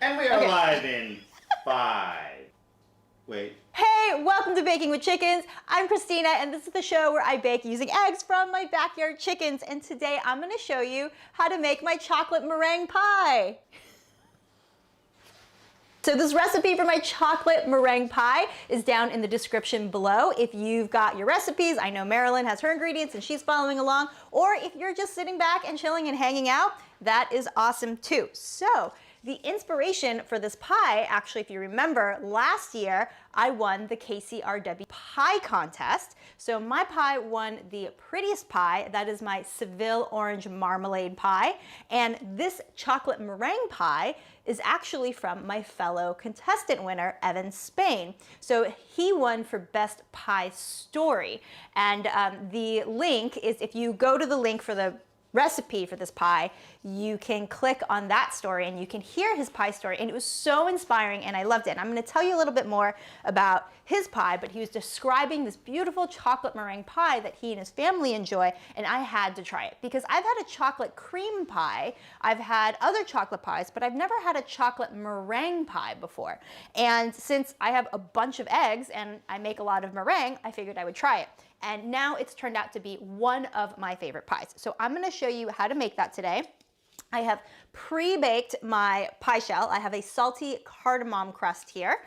And we are live in 5. Wait. Hey, welcome to Baking with Chickens. I'm Christina, and this is the show where I bake using eggs from my backyard chickens. And today I'm going to show you how to make my chocolate meringue pie. So this recipe for my chocolate meringue pie is down in the description below. If you've got your recipes, I know Marilyn has her ingredients and she's following along, or if you're just sitting back and chilling and hanging out, that is awesome too. So the inspiration for this pie, actually, if you remember, last year I won the KCRW pie contest. So my pie won the prettiest pie. That is my Seville orange marmalade pie. And this chocolate meringue pie is actually from my fellow contestant winner, Evan Spain. So he won for best pie story. And the link is, if you go to the link for the recipe for this pie, you can click on that story and you can hear his pie story, and it was so inspiring and I loved it. And I'm going to tell you a little bit more about his pie, but he was describing this beautiful chocolate meringue pie that he and his family enjoy, and I had to try it because I've had a chocolate cream pie, I've had other chocolate pies, but I've never had a chocolate meringue pie before. And since I have a bunch of eggs and I make a lot of meringue, I figured I would try it. And now it's turned out to be one of my favorite pies. So I'm going to show you how to make that today. I have pre-baked my pie shell. I have a salty cardamom crust here.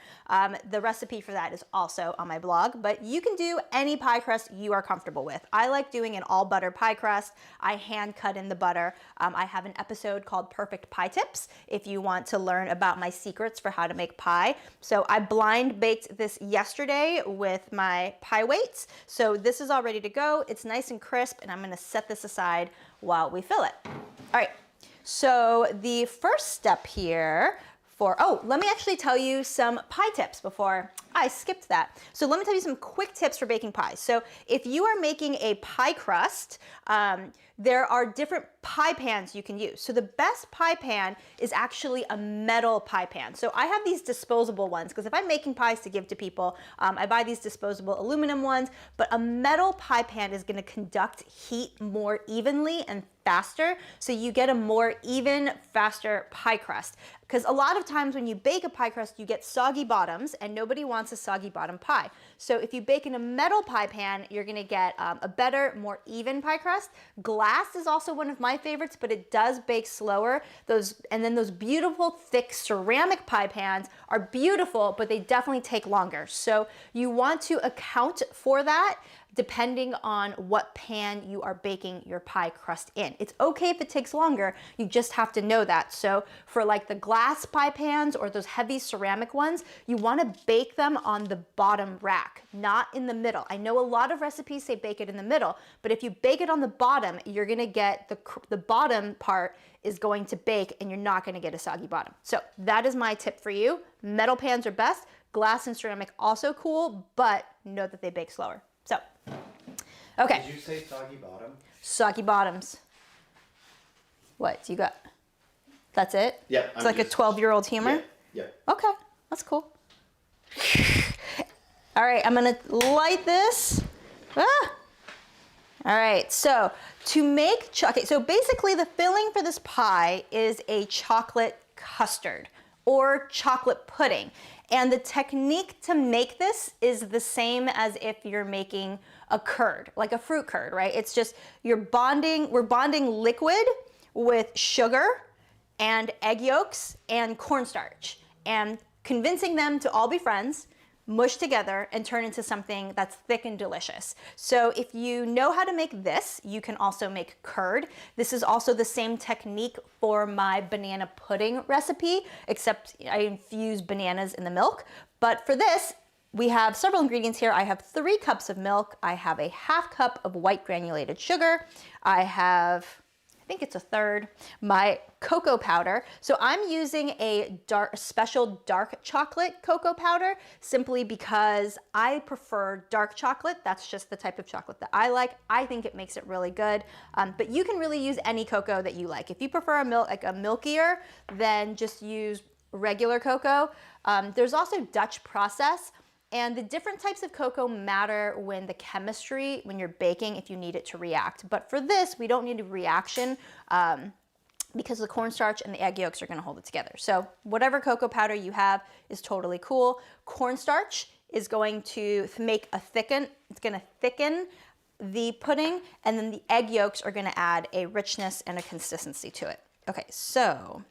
The recipe for that is also on my blog, but you can do any pie crust you are comfortable with. I like doing an all butter pie crust. I hand cut in the butter. I have an episode called Perfect Pie Tips if you want to learn about my secrets for how to make pie. So I blind baked this yesterday with my pie weights. So this is all ready to go. It's nice and crisp, and I'm going to set this aside while we fill it. All right. So the first step here let me actually tell you some pie tips before I skipped that. So let me tell you some quick tips for baking pies. So if you are making a pie crust, there are different pie pans you can use. So the best pie pan is actually a metal pie pan. So I have these disposable ones because if I'm making pies to give to people, I buy these disposable aluminum ones, but a metal pie pan is going to conduct heat more evenly and faster, so you get a more even, faster pie crust. Because a lot of times when you bake a pie crust, you get soggy bottoms, and nobody wants a soggy bottom pie. So if you bake in a metal pie pan, you're gonna get a better, more even pie crust. Glass is also one of my favorites, but it does bake slower. And then those beautiful, thick ceramic pie pans are beautiful, but they definitely take longer. So you want to account for that depending on what pan you are baking your pie crust in. It's okay if it takes longer, you just have to know that. So for like the glass pie pans or those heavy ceramic ones, you want to bake them on the bottom rack, not in the middle. I know a lot of recipes say bake it in the middle, but if you bake it on the bottom, you're gonna get the bottom part is going to bake and you're not gonna get a soggy bottom. So that is my tip for you. Metal pans are best. Glass and ceramic also cool, but know that they bake slower. So, okay. Did you say soggy bottom? Soggy bottoms. What you got? That's it? Yeah. It's like a 12-year-old humor? Yeah. Okay, that's cool. All right, I'm gonna light this. Ah! All right, so to make so basically the filling for this pie is a chocolate custard or chocolate pudding. And the technique to make this is the same as if you're making a curd, like a fruit curd, right? It's just we're bonding liquid with sugar and egg yolks and cornstarch and convincing them to all be friends, mush together and turn into something that's thick and delicious. So if you know how to make this, you can also make curd. This is also the same technique for my banana pudding recipe, except I infuse bananas in the milk. But for this, we have several ingredients here. I have 3 cups of milk. I have a ½ cup of white granulated sugar. I have, I think it's a third, my cocoa powder. So I'm using a special dark chocolate cocoa powder simply because I prefer dark chocolate. That's just the type of chocolate that I like. I think it makes it really good, but you can really use any cocoa that you like. If you prefer a milkier, then just use regular cocoa. There's also Dutch process. And the different types of cocoa matter when you're baking, if you need it to react. But for this, we don't need a reaction. because the cornstarch and the egg yolks are gonna hold it together. So whatever cocoa powder you have is totally cool. Cornstarch is going to make a it's gonna thicken the pudding, and then the egg yolks are gonna add a richness and a consistency to it. Okay, so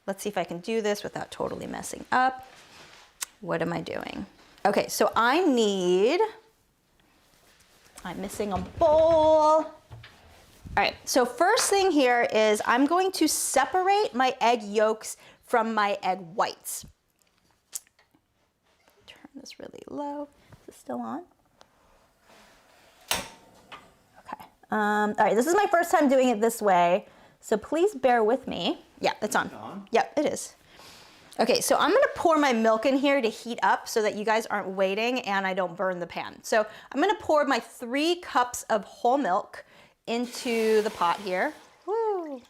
let's see if I can do this without totally messing up. What am I doing? Okay, so I'm missing a bowl. All right, so first thing here is I'm going to separate my egg yolks from my egg whites. Turn this really low. Is it still on? Okay. All right, this is my first time doing it this way, so please bear with me. Yeah, it's on. Yep, it is. Okay, so I'm gonna pour my milk in here to heat up so that you guys aren't waiting and I don't burn the pan. So I'm gonna pour my 3 cups of whole milk into the pot here. Woo.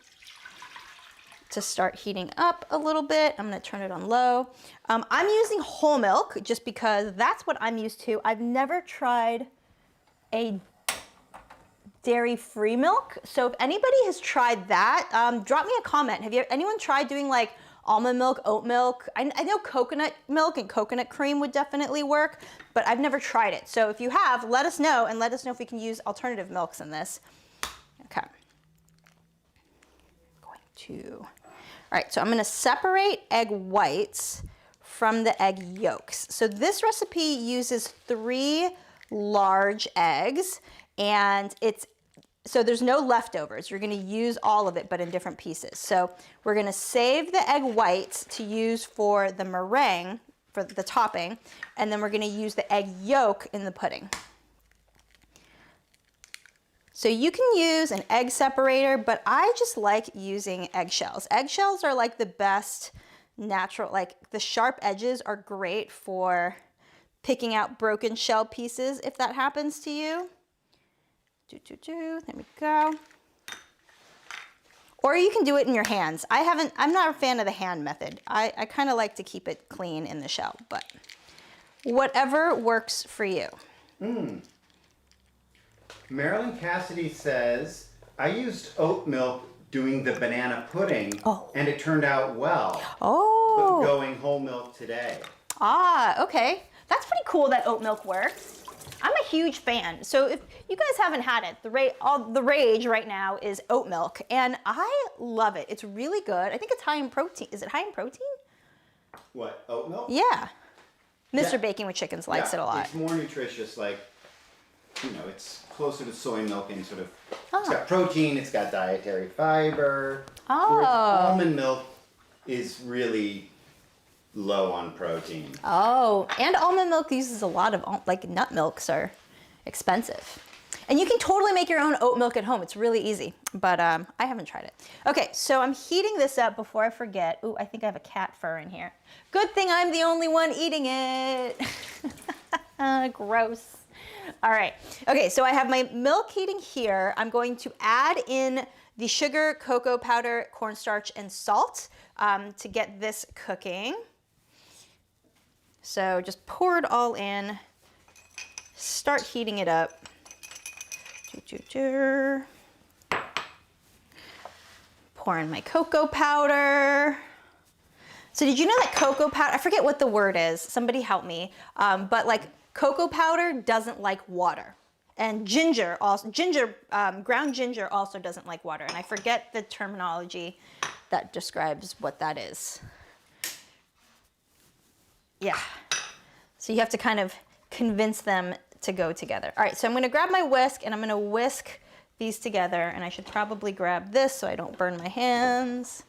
To start heating up a little bit. I'm gonna turn it on low. I'm using whole milk just because that's what I'm used to. I've never tried a dairy-free milk. So if anybody has tried that, drop me a comment. Have anyone tried doing like almond milk, oat milk? I know coconut milk and coconut cream would definitely work, but I've never tried it. So if you have, let us know, and let us know if we can use alternative milks in this. Okay. All right, so I'm gonna separate egg whites from the egg yolks. So this recipe uses 3 large eggs, and so there's no leftovers. You're gonna use all of it, but in different pieces. So we're gonna save the egg whites to use for the meringue, for the topping, and then we're gonna use the egg yolk in the pudding. So you can use an egg separator, but I just like using eggshells. Eggshells are like the best natural, like the sharp edges are great for picking out broken shell pieces if that happens to you. There we go. Or you can do it in your hands. I'm not a fan of the hand method. I kind of like to keep it clean in the shell, but whatever works for you. Marilyn Cassidy says, I used oat milk doing the banana pudding, and it turned out well. Oh. But going whole milk today. Ah, okay. That's pretty cool that oat milk works. I'm a huge fan. So if you guys haven't had it, the rage right now is oat milk, and I love it. It's really good. I think it's high in protein. Is it high in protein? What, oat milk? Yeah. Mr. Baking with Chickens likes it a lot. It's more nutritious, like, you know, it's closer to soy milk and sort of, it's got protein, it's got dietary fiber. Whereas almond milk is really low on protein. Oh, and almond milk uses a lot of, like, nut milks are expensive. And you can totally make your own oat milk at home. It's really easy, but I haven't tried it. Okay, so I'm heating this up before I forget. Ooh, I think I have a cat fur in here. Good thing I'm the only one eating it. Gross. All right, okay, so I have my milk heating here. I'm going to add in the sugar, cocoa powder, cornstarch, and salt to get this cooking. So just pour it all in, start heating it up. Pour in my cocoa powder. So did you know that cocoa powder, I forget what the word is, somebody help me, but like cocoa powder doesn't like water. And ginger, also, ground ginger also doesn't like water. And I forget the terminology that describes what that is. Yeah. So you have to kind of convince them to go together. All right, so I'm gonna grab my whisk and I'm gonna whisk these together, and I should probably grab this so I don't burn my hands.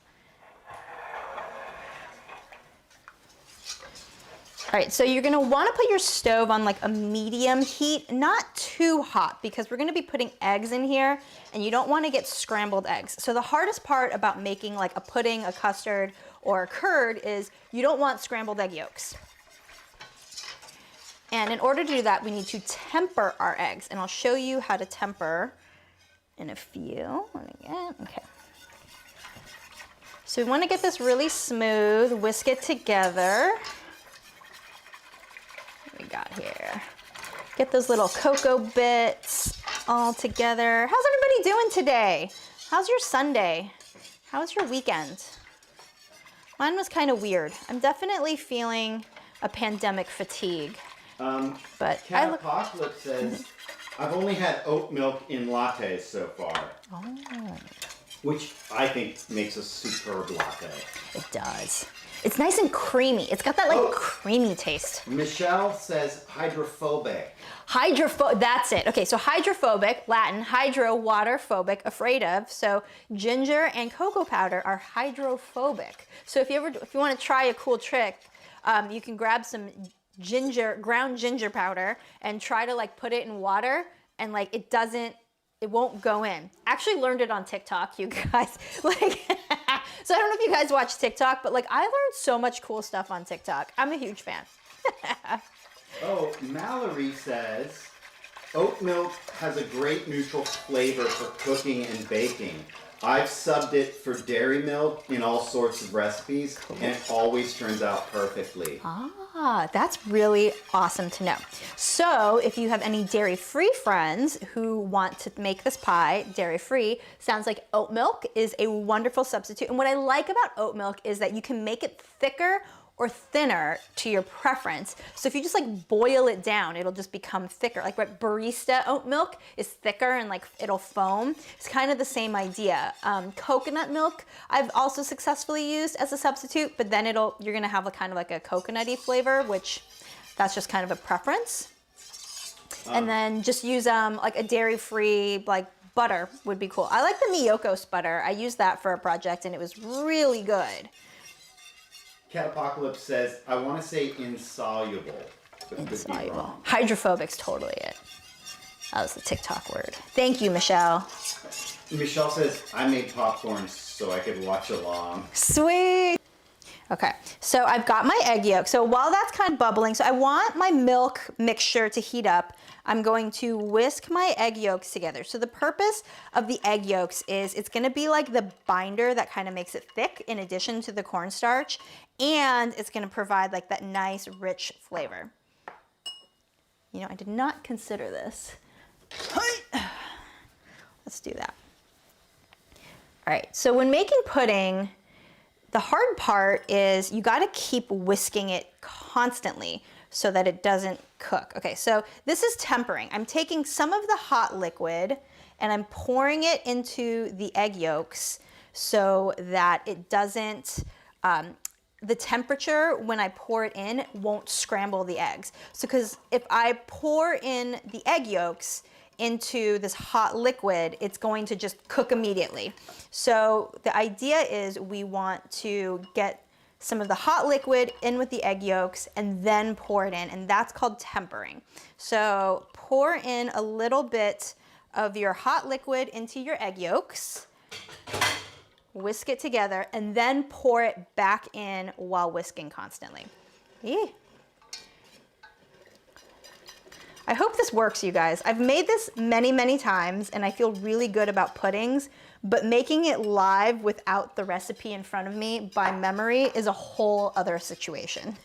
All right, so you're gonna wanna put your stove on like a medium heat, not too hot, because we're gonna be putting eggs in here and you don't wanna get scrambled eggs. So the hardest part about making like a pudding, a custard, or a curd is you don't want scrambled egg yolks. And in order to do that, we need to temper our eggs. And I'll show you how to temper in a few. Okay. So we want to get this really smooth, whisk it together. What we got here? Get those little cocoa bits all together. How's everybody doing today? How's your Sunday? How was your weekend? Mine was kind of weird. I'm definitely feeling a pandemic fatigue. But Apocalypse says, I've only had oat milk in lattes so far. Oh. Which I think makes a superb latte. It does. It's nice and creamy. It's got that like creamy taste. Michelle says hydrophobic. That's it. Okay, so hydrophobic, Latin, hydro, water, phobic, afraid of. So ginger and cocoa powder are hydrophobic. So if you want to try a cool trick, you can grab some ground ginger powder and try to like put it in water and like it won't go in. Actually learned it on TikTok, you guys. Like, so I don't know if you guys watch TikTok, but like I learned so much cool stuff on TikTok. I'm a huge fan. Mallory says, oat milk has a great neutral flavor for cooking and baking. I've subbed it for dairy milk in all sorts of recipes, and it always turns out perfectly. Ah, that's really awesome to know. So if you have any dairy-free friends who want to make this pie dairy-free, sounds like oat milk is a wonderful substitute. And what I like about oat milk is that you can make it thicker or thinner to your preference. So if you just like boil it down, it'll just become thicker. Like what barista oat milk is thicker and like it'll foam. It's kind of the same idea. Coconut milk I've also successfully used as a substitute, but then you're gonna have a kind of like a coconutty flavor, which that's just kind of a preference. And then just use like a dairy-free like butter would be cool. I like the Miyokos butter. I used that for a project and it was really good. Cat Apocalypse says, I want to say insoluble. Insoluble. Hydrophobic's totally it. That was the TikTok word. Thank you, Michelle. Michelle says, I made popcorn so I could watch along. Sweet. Okay, so I've got my egg yolk. So while that's kind of bubbling, so I want my milk mixture to heat up. I'm going to whisk my egg yolks together. So the purpose of the egg yolks is it's gonna be like the binder that kind of makes it thick in addition to the cornstarch, and it's gonna provide like that nice rich flavor. You know, I did not consider this. Let's do that. All right, so when making pudding, the hard part is you gotta keep whisking it constantly so that it doesn't cook. Okay, so this is tempering. I'm taking some of the hot liquid and I'm pouring it into the egg yolks so that it doesn't, the temperature when I pour it in won't scramble the eggs. So, because if I pour in the egg yolks into this hot liquid, it's going to just cook immediately. So the idea is we want to get some of the hot liquid in with the egg yolks and then pour it in, and that's called tempering. So pour in a little bit of your hot liquid into your egg yolks, whisk it together, and then pour it back in while whisking constantly. Eee. I hope this works, you guys. I've made this many, many times and I feel really good about puddings, but making it live without the recipe in front of me by memory is a whole other situation.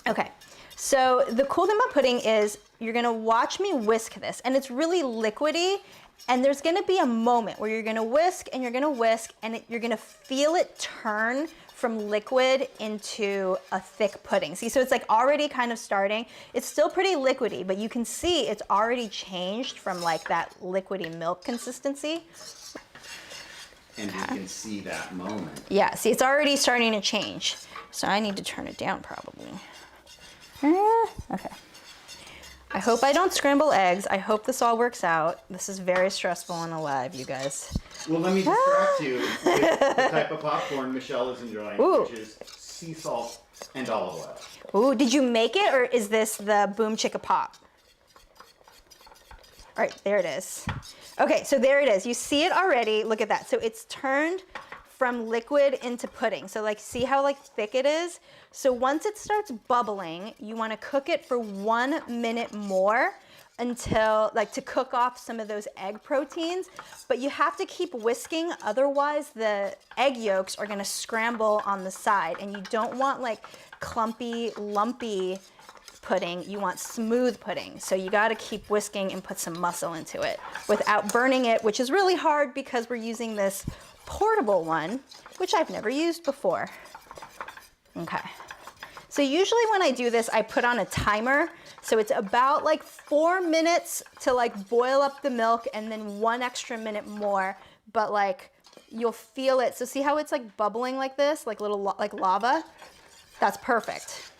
Okay, so the cool thing about pudding is you're gonna watch me whisk this, and it's really liquidy, and there's gonna be a moment where you're gonna whisk and you're gonna whisk and you're gonna feel it turn from liquid into a thick pudding. See, so it's like already kind of starting. It's still pretty liquidy, but you can see it's already changed from like that liquidy milk consistency. And you can see that moment. Yeah, see, it's already starting to change. So I need to turn it down probably. Okay. I hope I don't scramble eggs. I hope this all works out. This is very stressful and alive, you guys. Well, let me distract you with the type of popcorn Michelle is enjoying, which is sea salt and olive oil. Ooh, did you make it, or is this the Boom Chicka Pop? All right, there it is. Okay, so there it is. You see it already. Look at that. So it's turned from liquid into pudding. So like, see how like thick it is? So once it starts bubbling, you want to cook it for 1 minute more until, like, to cook off some of those egg proteins, but you have to keep whisking, otherwise the egg yolks are gonna scramble on the side, and you don't want like clumpy, lumpy pudding, you want smooth pudding. So you gotta keep whisking and put some muscle into it without burning it, which is really hard because we're using this portable one, which I've never used before. Okay. So usually when I do this, I put on a timer. So it's about like 4 minutes to like boil up the milk and then 1 extra minute more, but like you'll feel it. So see how it's like bubbling like this, like little like lava? That's perfect.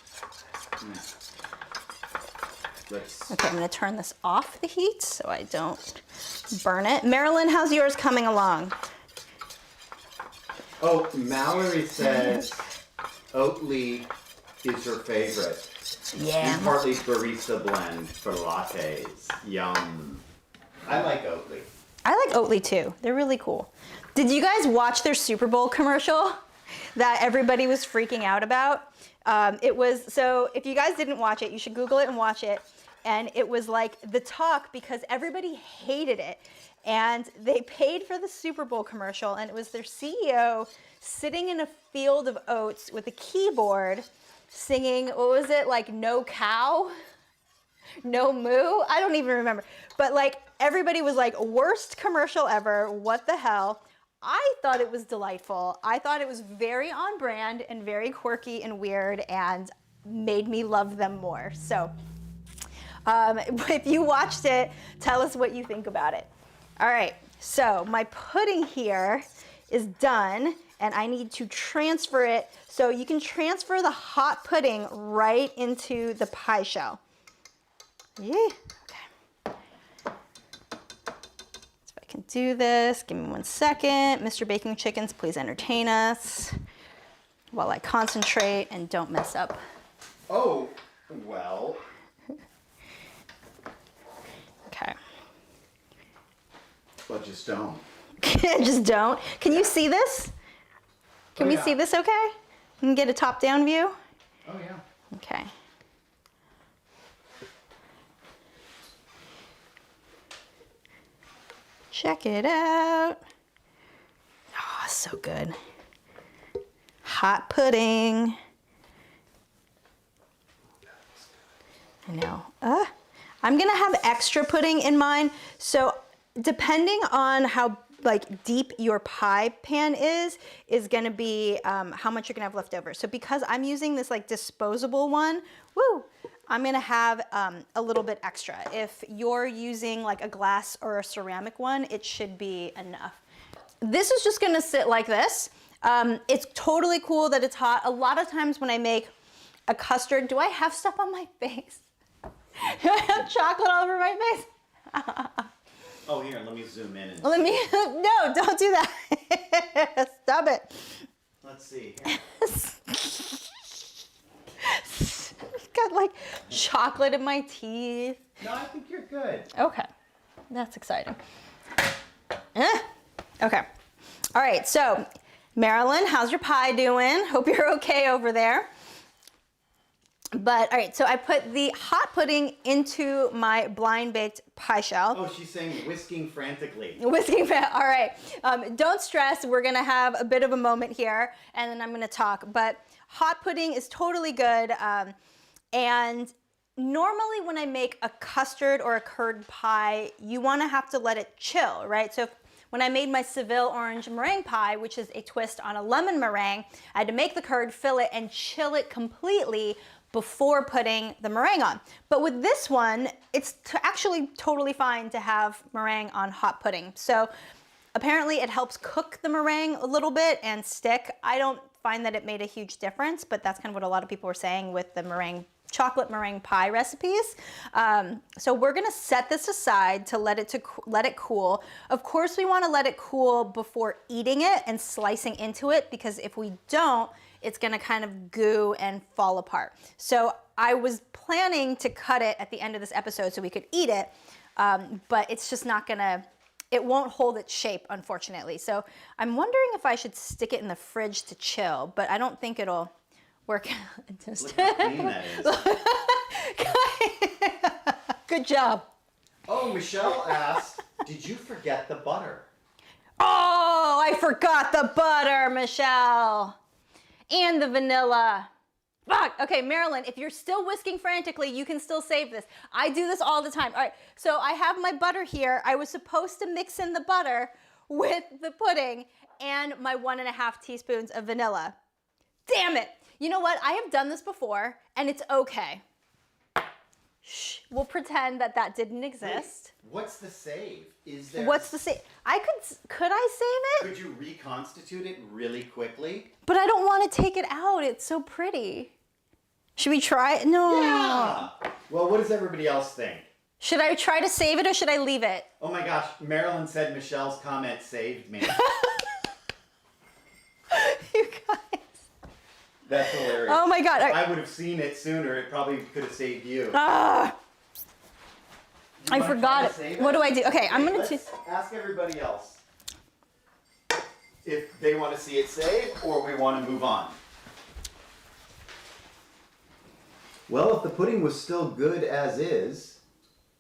Okay, I'm gonna turn this off the heat so I don't burn it. Marilyn, how's yours coming along? Oh, Mallory says Oatly is her favorite. Yeah. And partly barista blend for lattes. Yum. I like Oatly. I like Oatly too. They're really cool. Did you guys watch their Super Bowl commercial that everybody was freaking out about? It was, so if you guys didn't watch it, you should Google it and watch it. And it was like the talk because everybody hated it. And they paid for the Super Bowl commercial and it was their CEO sitting in a field of oats with a keyboard singing, what was it, like no cow? No moo? I don't even remember. But like everybody was like, worst commercial ever, what the hell? I thought it was delightful. I thought it was very on brand and very quirky and weird and made me love them more. So if you watched it, tell us what you think about it. All right, so my pudding here is done and I need to transfer it. So you can transfer the hot pudding right into the pie shell. Yeah, okay. So I can do this. Give me 1 second. Mr. Baking Chickens, please entertain us while I concentrate and don't mess up. Oh, well. Okay. But just don't. Just don't. Can you see this? Can we see this okay? Can we get a top-down view? Oh, yeah. Okay. Check it out. Oh, so good. Hot pudding. I know. I'm gonna have extra pudding in mine. So depending on how like deep your pie pan is gonna be how much you're gonna have left over. So because I'm using this like disposable one, I'm gonna have a little bit extra. If you're using like a glass or a ceramic one, it should be enough. This is just gonna sit like this. It's totally cool that it's hot. A lot of times when I make a custard, do I have stuff on my face? Do I have chocolate all over my face? Oh, here, let me zoom in. No, don't do that. Stop it. Let's see. Here. Got like chocolate in my teeth. No, I think you're good. Okay, that's exciting. Okay, all right, so Marilyn, how's your pie doing? Hope you're okay over there. But all right, so I put the hot pudding into my blind baked pie shell. Oh, she's saying whisking frantically. Whisking, all right. Don't stress, we're gonna have a bit of a moment here and then I'm gonna talk. But hot pudding is totally good. And normally when I make a custard or a curd pie, you wanna have to let it chill, right? So when I made my Seville orange meringue pie, which is a twist on a lemon meringue, I had to make the curd, fill it, and chill it completely before putting the meringue on. But with this one, it's actually totally fine to have meringue on hot pudding. So apparently it helps cook the meringue a little bit and stick. I don't find that it made a huge difference, but that's kind of what a lot of people were saying with the chocolate meringue pie recipes. So we're gonna set this aside to let it cool. Of course, we wanna let it cool before eating it and slicing into it, because if we don't, it's gonna kind of goo and fall apart. So I was planning to cut it at the end of this episode so we could eat it, but it's just not gonna, it won't hold its shape, unfortunately. So I'm wondering if I should stick it in the fridge to chill, but I don't think it'll work out. Look how clean that is. Good job. Oh, Michelle asked, did you forget the butter? Oh, I forgot the butter, Michelle. And the vanilla. Fuck. Okay, Marilyn, if you're still whisking frantically, you can still save this. I do this all the time. All right, so I have my butter here. I was supposed to mix in the butter with the pudding and my 1.5 teaspoons of vanilla. Damn it. You know what? I have done this before and it's okay. Shh, we'll pretend that that didn't exist. Wait, what's the save? Is there? What's the save? Could I save it? Could you reconstitute it really quickly? But I don't want to take it out. It's so pretty. Should we try it? No. Yeah. Well, what does everybody else think? Should I try to save it or should I leave it? Oh my gosh, Marilyn said Michelle's comment saved me. You guys. That's hilarious. Oh my God. If I would have seen it sooner, it probably could have saved you. Ah. I forgot it. What do I do? Okay, I'm going to ask everybody else if they want to see it saved or we want to move on. Well, if the pudding was still good as is,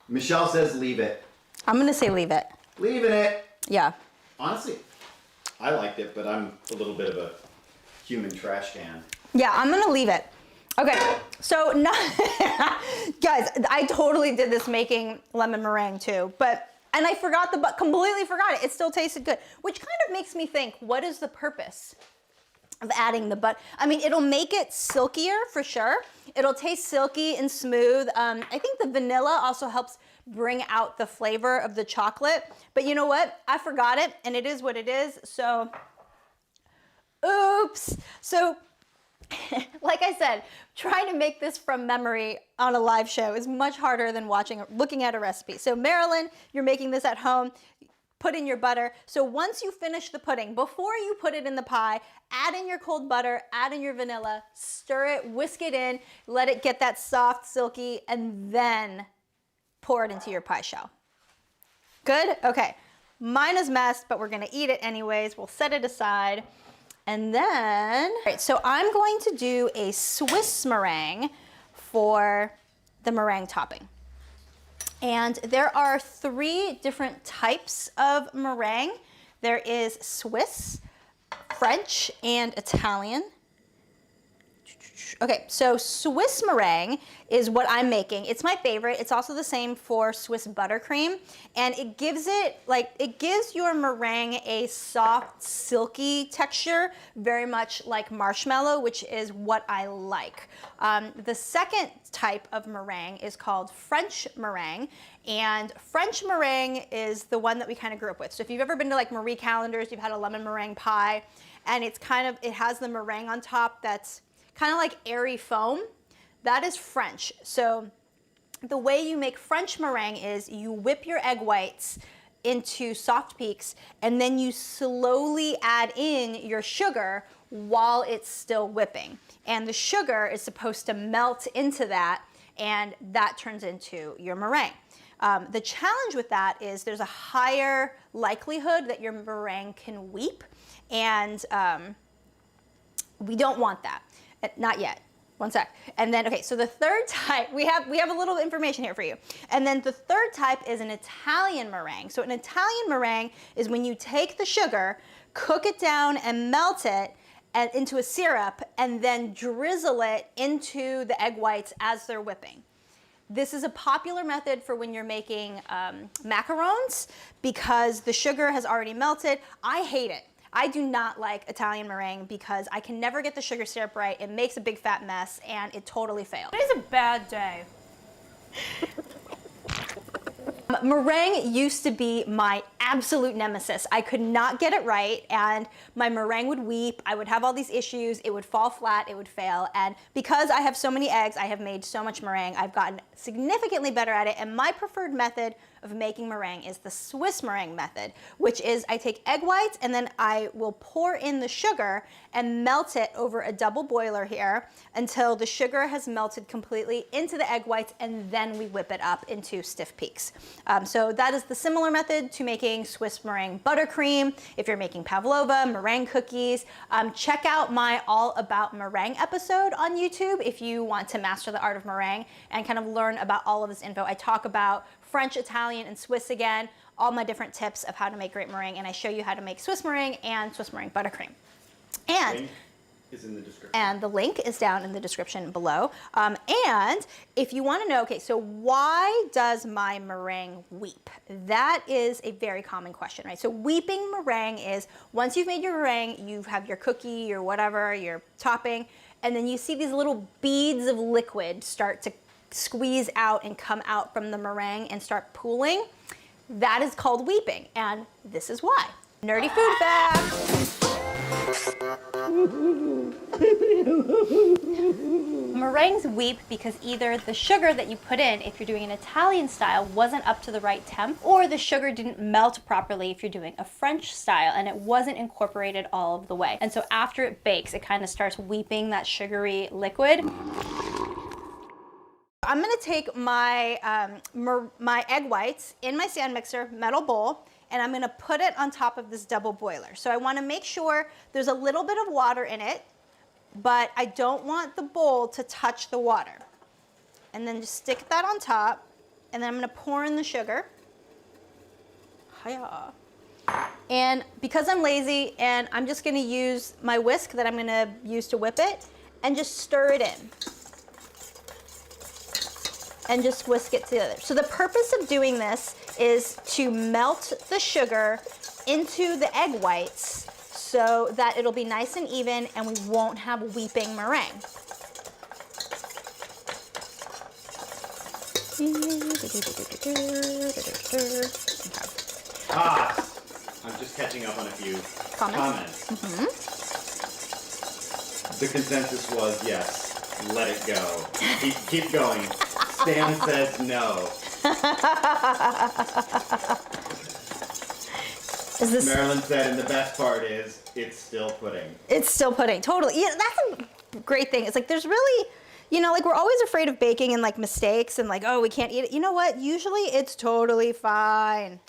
Michelle says leave it. I'm going to say leave it. Leaving it. Yeah. Honestly, I liked it, but I'm a little bit of a human trash can. Yeah, I'm going to leave it. Okay, so now, guys, I totally did this making lemon meringue too, and I forgot completely forgot it. It still tasted good, which kind of makes me think, what is the purpose of adding the butter? I mean, it'll make it silkier for sure. It'll taste silky and smooth. I think the vanilla also helps bring out the flavor of the chocolate, but you know what? I forgot it, and it is what it is, so, oops. So, like I said, trying to make this from memory on a live show is much harder than looking at a recipe. So Marilyn, you're making this at home, put in your butter. So once you finish the pudding, before you put it in the pie, add in your cold butter, add in your vanilla, stir it, whisk it in, let it get that soft, silky, and then pour it into your pie shell. Good? Okay. Mine is messed, but we're gonna eat it anyways. We'll set it aside. And then, all right, so I'm going to do a Swiss meringue for the meringue topping. And there are 3 different types of meringue. There is Swiss, French, and Italian. Okay, so Swiss meringue is what I'm making. It's my favorite. It's also the same for Swiss buttercream, and it gives your meringue a soft, silky texture, very much like marshmallow, which is what I like. The second type of meringue is called French meringue, and French meringue is the one that we kind of grew up with. So if you've ever been to like Marie Callender's, you've had a lemon meringue pie, and it has the meringue on top that's kind of like airy foam. That is French. So the way you make French meringue is you whip your egg whites into soft peaks and then you slowly add in your sugar while it's still whipping. And the sugar is supposed to melt into that and that turns into your meringue. The challenge with that is there's a higher likelihood that your meringue can weep, and we don't want that. Not yet. One sec. And then, okay, so the third type, we have a little information here for you. And then the third type is an Italian meringue. So an Italian meringue is when you take the sugar, cook it down and melt it into a syrup, and then drizzle it into the egg whites as they're whipping. This is a popular method for when you're making macarons because the sugar has already melted. I hate it. I do not like Italian meringue because I can never get the sugar syrup right. It makes a big fat mess and it totally fails. Today's a bad day. Meringue used to be my absolute nemesis. I could not get it right and my meringue would weep. I would have all these issues. It would fall flat, it would fail. And because I have so many eggs, I have made so much meringue. I've gotten significantly better at it, and my preferred method of making meringue is the Swiss meringue method, which is I take egg whites and then I will pour in the sugar and melt it over a double boiler here until the sugar has melted completely into the egg whites, and then we whip it up into stiff peaks. So that is the similar method to making Swiss meringue buttercream. If you're making pavlova, meringue cookies, check out my All About Meringue episode on YouTube if you want to master the art of meringue and kind of learn about all of this info. I talk about French, Italian, and Swiss again, all my different tips of how to make great meringue, and I show you how to make Swiss meringue and Swiss meringue buttercream. And is in the description. And the link is down in the description below. And if you want to know, okay, so why does my meringue weep? That is a very common question, right? So weeping meringue is once you've made your meringue, you have your cookie, your whatever, your topping, and then you see these little beads of liquid start to squeeze out and come out from the meringue and start pooling. That is called weeping, and this is why. Nerdy food fact. Meringues weep because either the sugar that you put in, if you're doing an Italian style, wasn't up to the right temp, or the sugar didn't melt properly if you're doing a French style and it wasn't incorporated all of the way. And so after it bakes, it kind of starts weeping that sugary liquid. I'm gonna take my, my egg whites in my stand mixer, metal bowl, and I'm gonna put it on top of this double boiler. So I wanna make sure there's a little bit of water in it, but I don't want the bowl to touch the water. And then just stick that on top, and then I'm gonna pour in the sugar. Hiya. And because I'm lazy, and I'm just gonna use my whisk that I'm gonna use to whip it, and just stir it in. And just whisk it together. So the purpose of doing this is to melt the sugar into the egg whites so that it'll be nice and even and we won't have weeping meringue. I'm just catching up on a few comments. Mm-hmm. The consensus was yes, let it go. Keep going. Stan says no. Marilyn said, and the best part is, it's still pudding. It's still pudding, totally. Yeah, that's a great thing. It's like there's really, you know, like we're always afraid of baking and like mistakes and like, oh, we can't eat it. You know what? Usually it's totally fine.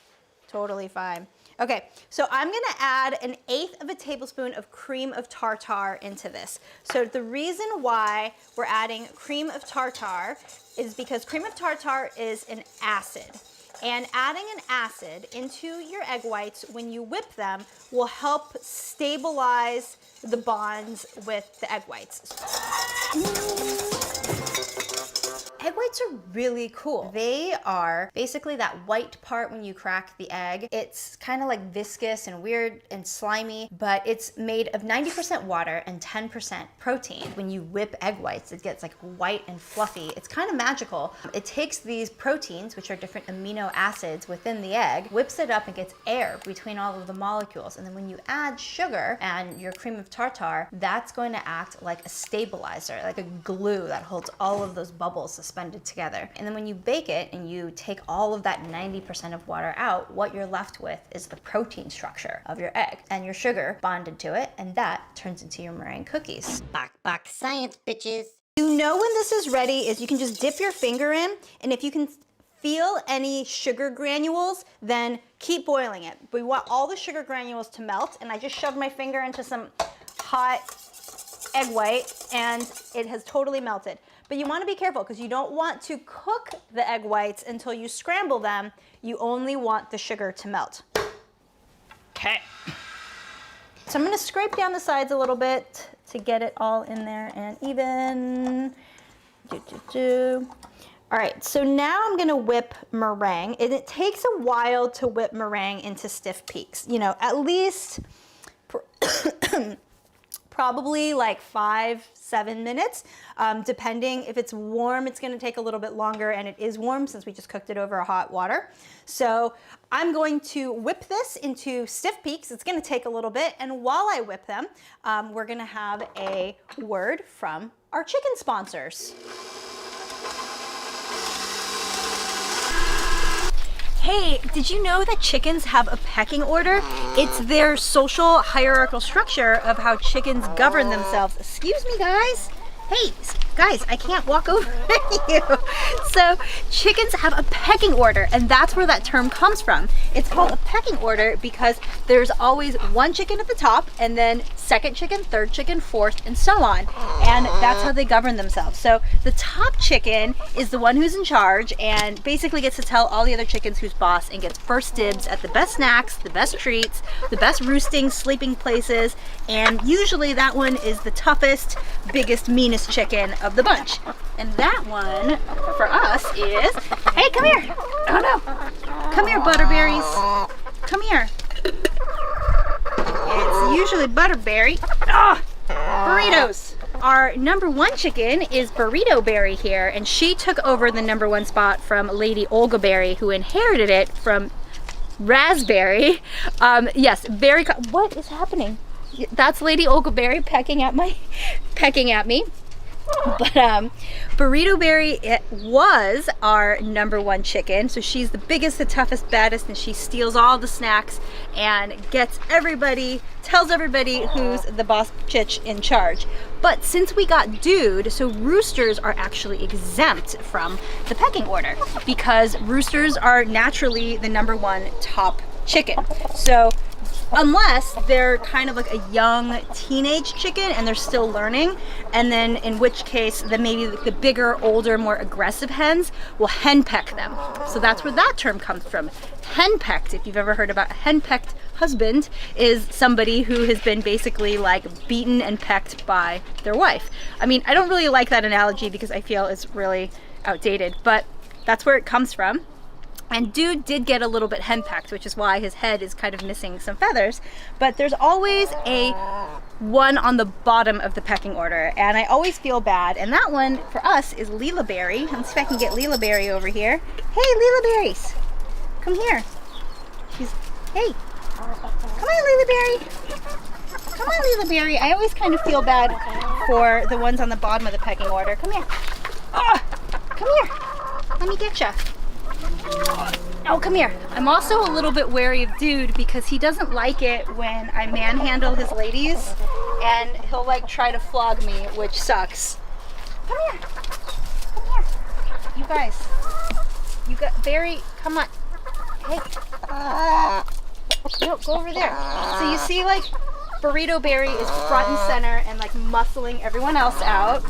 Totally fine. Okay, so I'm gonna add 1/8 of a tablespoon of cream of tartar into this. So the reason why we're adding cream of tartar is because cream of tartar is an acid. And adding an acid into your egg whites when you whip them will help stabilize the bonds with the egg whites. Egg whites are really cool. They are basically that white part when you crack the egg. It's kind of like viscous and weird and slimy, but it's made of 90% water and 10% protein. When you whip egg whites, it gets like white and fluffy. It's kind of magical. It takes these proteins, which are different amino acids within the egg, whips it up and gets air between all of the molecules. And then when you add sugar and your cream of tartar, that's going to act like a stabilizer, like a glue that holds all of those bubbles suspended together. And then when you bake it and you take all of that 90% of water out, what you're left with is the protein structure of your egg and your sugar bonded to it, and that turns into your meringue cookies. Bok science, bitches. You know when this is ready is you can just dip your finger in, and if you can feel any sugar granules, then keep boiling it. We want all the sugar granules to melt, and I just shoved my finger into some hot egg white and it has totally melted. But you want to be careful because you don't want to cook the egg whites until you scramble them. You only want the sugar to melt. Okay. So I'm going to scrape down the sides a little bit to get it all in there and even. All right, so now I'm going to whip meringue. And it takes a while to whip meringue into stiff peaks. You know, at least probably like 5-7 minutes, depending. If it's warm, it's gonna take a little bit longer, and it is warm since we just cooked it over hot water. So I'm going to whip this into stiff peaks. It's gonna take a little bit, and while I whip them, we're gonna have a word from our chicken sponsors. Hey, did you know that chickens have a pecking order? It's their social hierarchical structure of how chickens govern themselves. Excuse me, guys. Hey, guys, I can't walk over you. So chickens have a pecking order, and that's where that term comes from. It's called a pecking order because there's always one chicken at the top, and then second chicken, third chicken, fourth, and so on. And that's how they govern themselves. So the top chicken is the one who's in charge and basically gets to tell all the other chickens who's boss and gets first dibs at the best snacks, the best treats, the best roosting, sleeping places, and usually that one is the toughest, biggest, meanest chicken of the bunch. And that one for us is, hey, come here. Oh no. Come here, Butterberries. Come here. It's usually Butterberry. Ah, burritos. Our number one chicken is Burrito Berry here, and she took over the number one spot from Lady Olga Berry, who inherited it from Raspberry. Yes, very. What is happening? That's Lady Olga Berry pecking at me. But Burrito Berry, it was our number one chicken. So she's the biggest, the toughest, baddest, and she steals all the snacks and gets everybody, tells everybody who's the boss chitch in charge. But since we got dude, so roosters are actually exempt from the pecking order because roosters are naturally the number one top chicken. So unless they're kind of like a young teenage chicken and they're still learning, and then in which case then maybe the bigger, older, more aggressive hens will henpeck them. So that's where that term comes from. Henpecked, if you've ever heard about a henpecked husband, is somebody who has been basically like beaten and pecked by their wife. I mean, I don't really like that analogy because I feel it's really outdated, but that's where it comes from. And dude did get a little bit henpecked, which is why his head is kind of missing some feathers. But there's always a one on the bottom of the pecking order, and I always feel bad. And that one for us is Leela Berry. Let's see if I can get Leela Berry over here. Hey, Leela Berries, come here. Hey, come on, Leela Berry. Come on, Leela Berry. I always kind of feel bad for the ones on the bottom of the pecking order. Come here. Come here. Let me get you. Oh, come here. I'm also a little bit wary of dude because he doesn't like it when I manhandle his ladies, and he'll like try to flog me, which sucks. Come here. Come here. You guys. You got Barry, come on. Hey. No, go over there. So you see like Burrito Berry is front and center and like muscling everyone else out.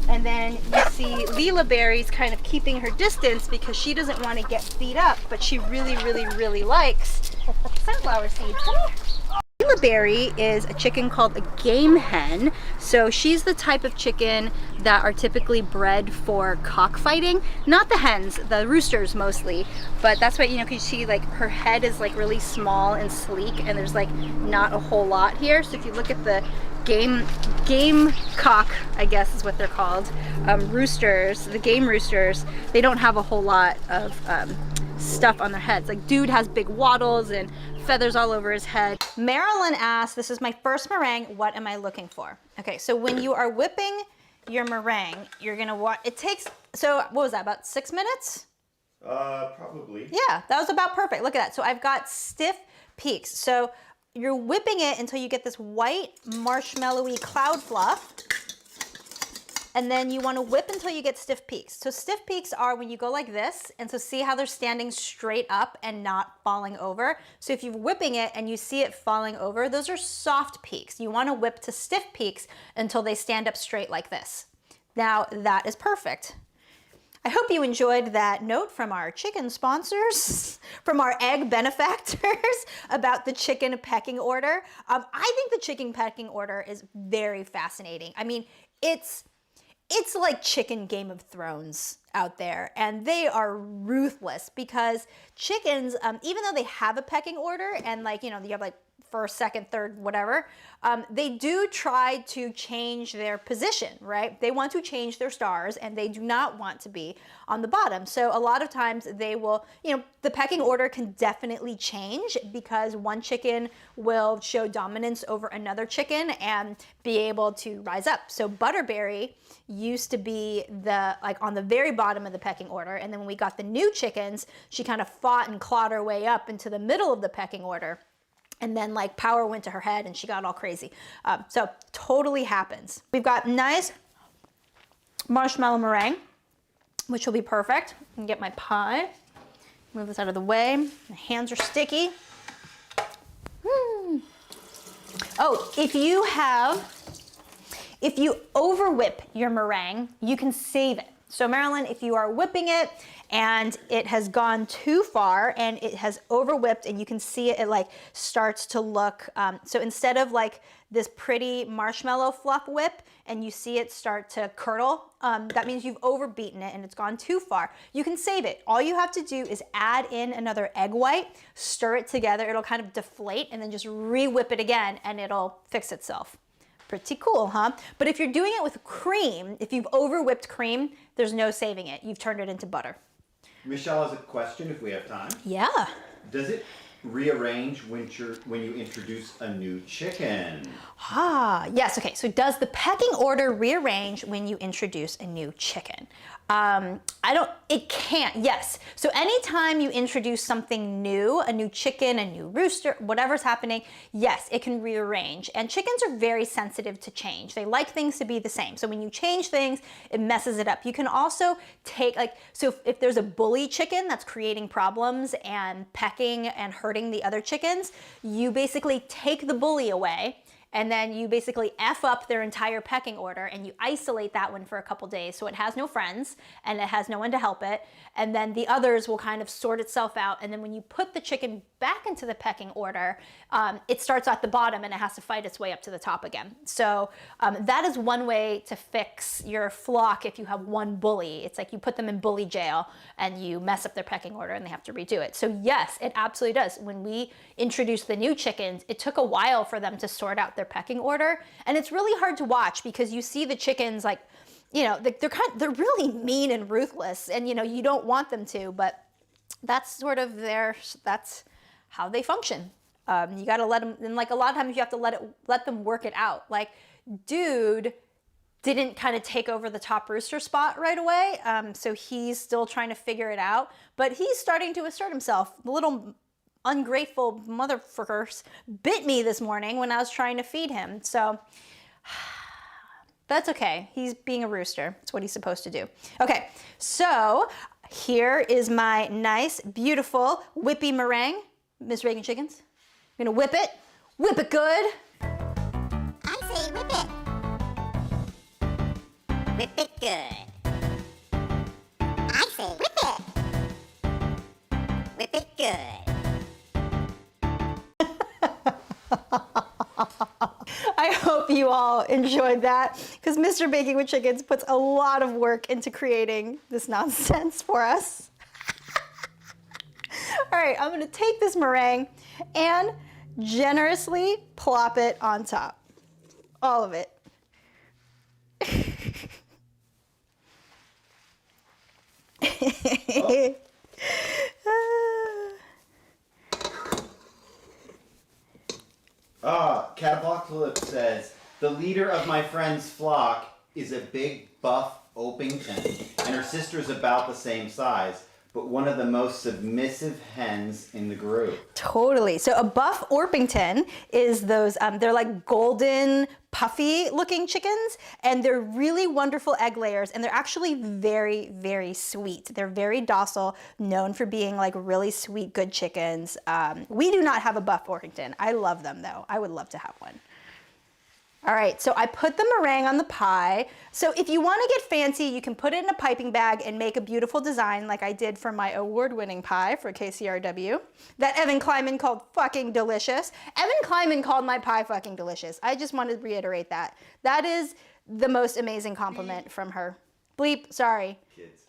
And then you see Leela Berry's kind of keeping her distance because she doesn't want to get beat up, but she really, really, really likes sunflower seeds. Come here. Leela Berry is a chicken called a Gamehen. So she's the type of chicken that are typically bred for cockfighting. Not the hens, the roosters mostly. But that's why, you know, because she like, her head is like really small and sleek and there's like not a whole lot here. So if you look at the game cock, I guess is what they're called, roosters, the game roosters, they don't have a whole lot of stuff on their heads. Like dude has big wattles and feathers all over his head. Marilyn asked, this is my first meringue, what am I looking for? Okay, so when you are whipping your meringue, you're gonna want, it takes, so what was that, about 6 minutes? Probably. Yeah, that was about perfect. Look at that. So I've got stiff peaks. So you're whipping it until you get this white marshmallowy cloud fluff. And then you want to whip until you get stiff peaks. So stiff peaks are when you go like this, and so see how they're standing straight up and not falling over. So if you're whipping it and you see it falling over, those are soft peaks. You want to whip to stiff peaks until they stand up straight like this. Now that is perfect. I hope you enjoyed that note from our chicken sponsors, from our egg benefactors about the chicken pecking order. I think the chicken pecking order is very fascinating. I mean, it's like chicken Game of Thrones out there, and they are ruthless because chickens, even though they have a pecking order and like, you know, you have like first, second, third, whatever, they do try to change their position, right? They want to change their stars and they do not want to be on the bottom. So a lot of times they will, you know, the pecking order can definitely change because one chicken will show dominance over another chicken and be able to rise up. So Butterberry used to be the, like on the very bottom of the pecking order. And then when we got the new chickens, she kind of fought and clawed her way up into the middle of the pecking order. And then like power went to her head and she got all crazy. So totally happens. We've got nice marshmallow meringue, which will be perfect. And get my pie. Move this out of the way. My hands are sticky. Oh, if you overwhip your meringue, you can save it. So Marilyn, if you are whipping it and it has gone too far and it has overwhipped and you can see it, it like starts to look, so instead of like this pretty marshmallow fluff whip and you see it start to curdle, that means you've overbeaten it and it's gone too far. You can save it. All you have to do is add in another egg white, stir it together, it'll kind of deflate and then just re-whip it again and it'll fix itself. Pretty cool, huh? But if you're doing it with cream, if you've over-whipped cream, there's no saving it. You've turned it into butter. Michelle has a question if we have time. Yeah. Does it rearrange when you introduce a new chicken? Ah, yes, okay. So does the pecking order rearrange when you introduce a new chicken? It can't, yes. So anytime you introduce something new, a new chicken, a new rooster, whatever's happening, yes, it can rearrange. And chickens are very sensitive to change. They like things to be the same. So when you change things, it messes it up. You can also take so if there's a bully chicken that's creating problems and pecking and hurting the other chickens, you basically take the bully away and then you basically F up their entire pecking order and you isolate that one for a couple days so it has no friends and it has no one to help it. And then the others will kind of sort itself out. And then when you put the chicken back into the pecking order, it starts at the bottom and it has to fight its way up to the top again. So that is one way to fix your flock if you have one bully. It's like you put them in bully jail and you mess up their pecking order and they have to redo it. So yes, it absolutely does. When we introduced the new chickens, it took a while for them to sort out their pecking order. And it's really hard to watch because you see the chickens like, you know, they're really mean and ruthless and, you know, you don't want them to, but that's sort of that's how they function. You got to let them, and like a lot of times you have to let them work it out. Like dude didn't kind of take over the top rooster spot right away. So he's still trying to figure it out, but he's starting to assert himself. The little ungrateful motherfuckers bit me this morning when I was trying to feed him. So that's okay. He's being a rooster. That's what he's supposed to do. Okay, so here is my nice, beautiful whippy meringue. Miss Reagan Chickens. I'm gonna whip it good. I say whip it. Whip it good. I say whip it. Whip it good. I hope you all enjoyed that because Mr. Baking with Chickens puts a lot of work into creating this nonsense for us. All right, I'm gonna take this meringue and generously plop it on top. All of it. Catapocalypse says, the leader of my friend's flock is a big buff Opington, and her sister's about the same size, but one of the most submissive hens in the group. Totally. So a buff Orpington is those, they're like golden, puffy looking chickens, and they're really wonderful egg layers, and they're actually very, very sweet. They're very docile, known for being like really sweet, good chickens. We do not have a buff Orpington. I love them though. I would love to have one. All right, so I put the meringue on the pie. So if you want to get fancy, you can put it in a piping bag and make a beautiful design like I did for my award-winning pie for KCRW that Evan Kleiman called fucking delicious. Evan Kleiman called my pie fucking delicious. I just want to reiterate that. That is the most amazing compliment from her. Bleep, sorry. Kids.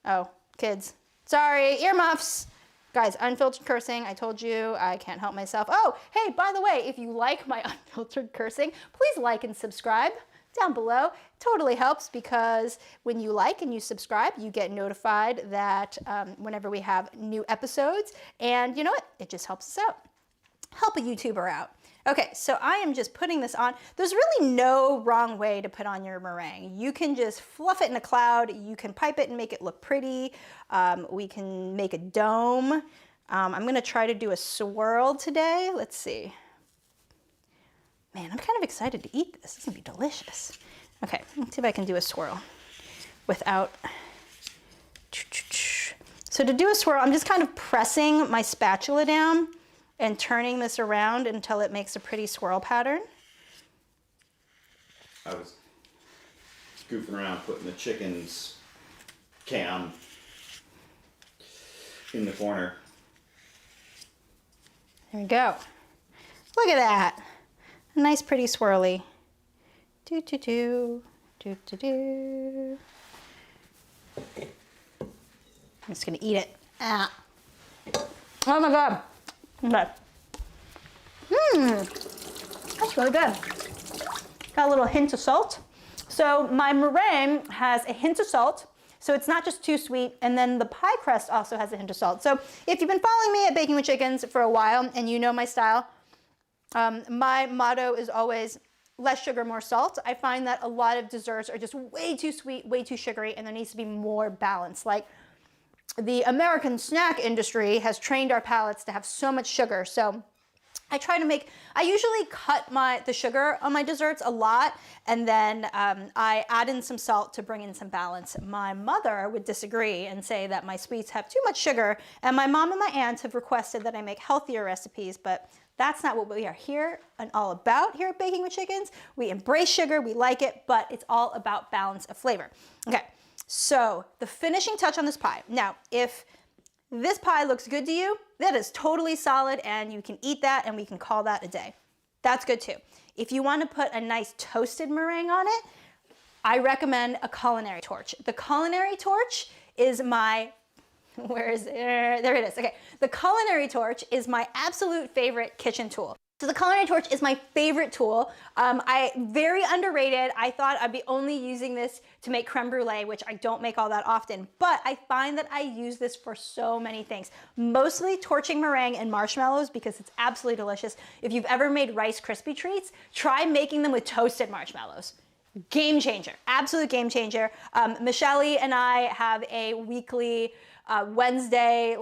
Oh, kids. Sorry, earmuffs. Guys, unfiltered cursing, I told you, I can't help myself. Oh, hey, by the way, if you like my unfiltered cursing, please like and subscribe down below. It totally helps because when you like and you subscribe, you get notified that whenever we have new episodes, and you know what? It just helps us out. Help a YouTuber out. Okay, so I am just putting this on. There's really no wrong way to put on your meringue. You can just fluff it in a cloud. You can pipe it and make it look pretty. We can make a dome. I'm gonna try to do a swirl today. Let's see. Man, I'm kind of excited to eat this. It's gonna be delicious. Okay, let's see if I can do a swirl. without. So to do a swirl, I'm just kind of pressing my spatula down and turning this around until it makes a pretty swirl pattern. I was goofing around putting the chicken's cam in the corner. There we go. Look at that. A nice pretty swirly. Do do do do do do. I'm just gonna eat it. Ah. Oh my god. Okay. That's really good. Got a little hint of salt. So my meringue has a hint of salt, so it's not just too sweet, and then the pie crust also has a hint of salt. So if you've been following me at Baking with Chickens for a while and you know my style, my motto is always less sugar, more salt. I find that a lot of desserts are just way too sweet, way too sugary, and there needs to be more balance. Like the American snack industry has trained our palates to have so much sugar. So I usually cut the sugar on my desserts a lot, and then I add in some salt to bring in some balance. My mother would disagree and say that my sweets have too much sugar, and my mom and my aunt have requested that I make healthier recipes, but that's not what we are here and all about here at Baking with Chickens. We embrace sugar, we like it, but it's all about balance of flavor. Okay, so the finishing touch on this pie. Now, if this pie looks good to you, that is totally solid and you can eat that and we can call that a day. That's good too. If you want to put a nice toasted meringue on it, I recommend a culinary torch. The culinary torch is my, where is it? There it is. Okay. The culinary torch is my absolute favorite kitchen tool. So the culinary torch is my favorite tool. Very underrated. I thought I'd be only using this to make creme brulee, which I don't make all that often, but I find that I use this for so many things. Mostly torching meringue and marshmallows because it's absolutely delicious. If you've ever made Rice Krispie treats, try making them with toasted marshmallows. Game changer, absolute game changer. Michelle and I have a weekly Wednesday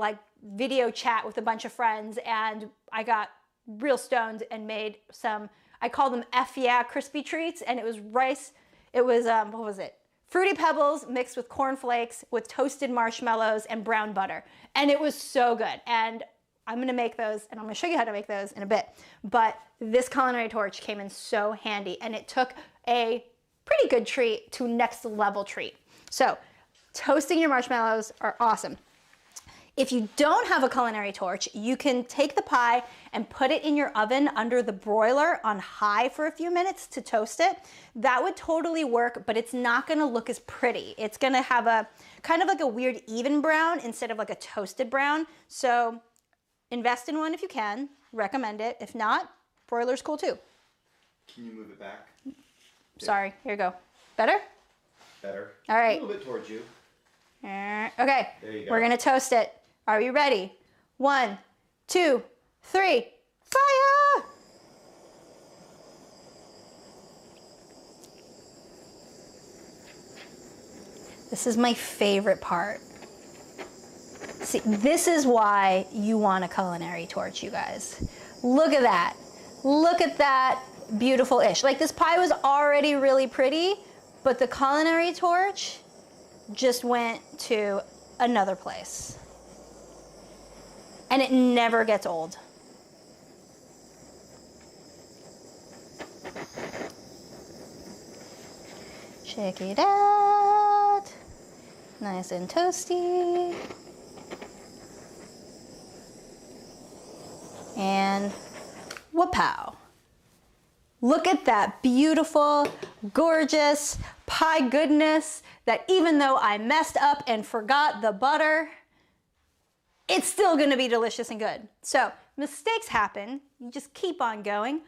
video chat with a bunch of friends, and I got real stoned and made some, I call them F yeah crispy treats, and it was rice, it was, what was it? Fruity Pebbles mixed with corn flakes with toasted marshmallows and brown butter. And it was so good. And I'm gonna make those, and I'm gonna show you how to make those in a bit. But this culinary torch came in so handy, and it took a pretty good treat to next level treat. So toasting your marshmallows are awesome. If you don't have a culinary torch, you can take the pie and put it in your oven under the broiler on high for a few minutes to toast it. That would totally work, but it's not gonna look as pretty. It's gonna have a kind of like a weird even brown instead of like a toasted brown. So invest in one if you can, recommend it. If not, broiler's cool too. Can you move it back? Sorry, here you go. Better? Better. All right. A little bit towards you. Okay, There you go. We're gonna toast it. Are you ready? 1, 2, 3, fire! This is my favorite part. See, this is why you want a culinary torch, you guys. Look at that. Look at that beautiful-ish. Like, this pie was already really pretty, but the culinary torch just went to another place. And it never gets old. Check it out. Nice and toasty. And whoop-pow. Look at that beautiful, gorgeous pie goodness that even though I messed up and forgot the butter, it's still gonna be delicious and good. So mistakes happen, you just keep on going,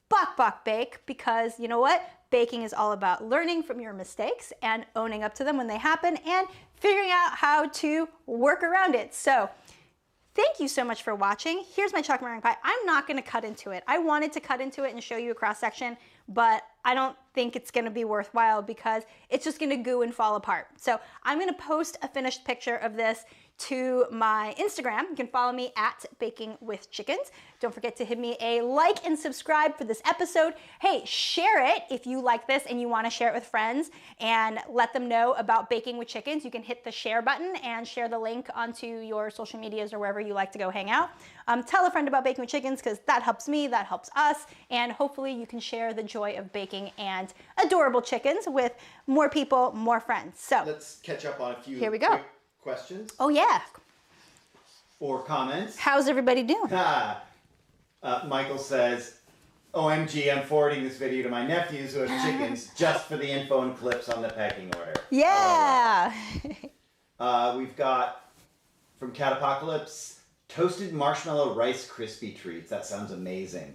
bak, bake, because you know what? Baking is all about learning from your mistakes and owning up to them when they happen and figuring out how to work around it. So thank you so much for watching. Here's my chocolate meringue pie. I'm not gonna cut into it. I wanted to cut into it and show you a cross section, but I don't think it's gonna be worthwhile because it's just gonna goo and fall apart. So I'm gonna post a finished picture of this to my Instagram. You can follow me at Baking with Chickens. Don't forget to hit me a like and subscribe for this episode. Hey, share it if you like this and you want to share it with friends and let them know about Baking with Chickens. You can hit the share button and share the link onto your social medias or wherever you like to go hang out. Tell a friend about Baking with Chickens because that helps me, that helps us, and hopefully you can share the joy of baking and adorable chickens with more people, more friends. So let's catch up on a few here we go. quick questions. Oh yeah. Or comments. How's everybody doing? Michael says, OMG, I'm forwarding this video to my nephews who have chickens just for the info and clips on the pecking order. Yeah. We've got from Catapocalypse, toasted marshmallow Rice Krispie treats. That sounds amazing.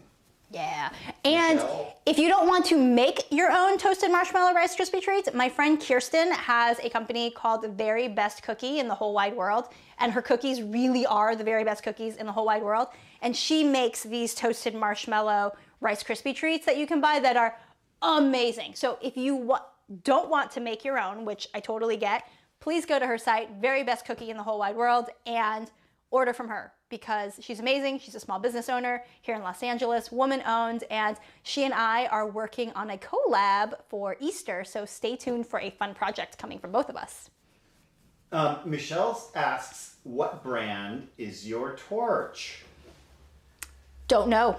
Yeah. And Michelle? if you don't want to make your own toasted marshmallow Rice Krispie treats, my friend Kirsten has a company called The Very Best Cookie in the Whole Wide World. And her cookies really are the very best cookies in the whole wide world. And she makes these toasted marshmallow Rice Krispie treats that you can buy that are amazing. So if you don't want to make your own, which I totally get, please go to her site, Very Best Cookie in the Whole Wide World, and order from her because she's amazing. She's a small business owner here in Los Angeles, woman owned, and she and I are working on a collab for Easter. So stay tuned for a fun project coming from both of us. Michelle asks, what brand is your torch? Don't know.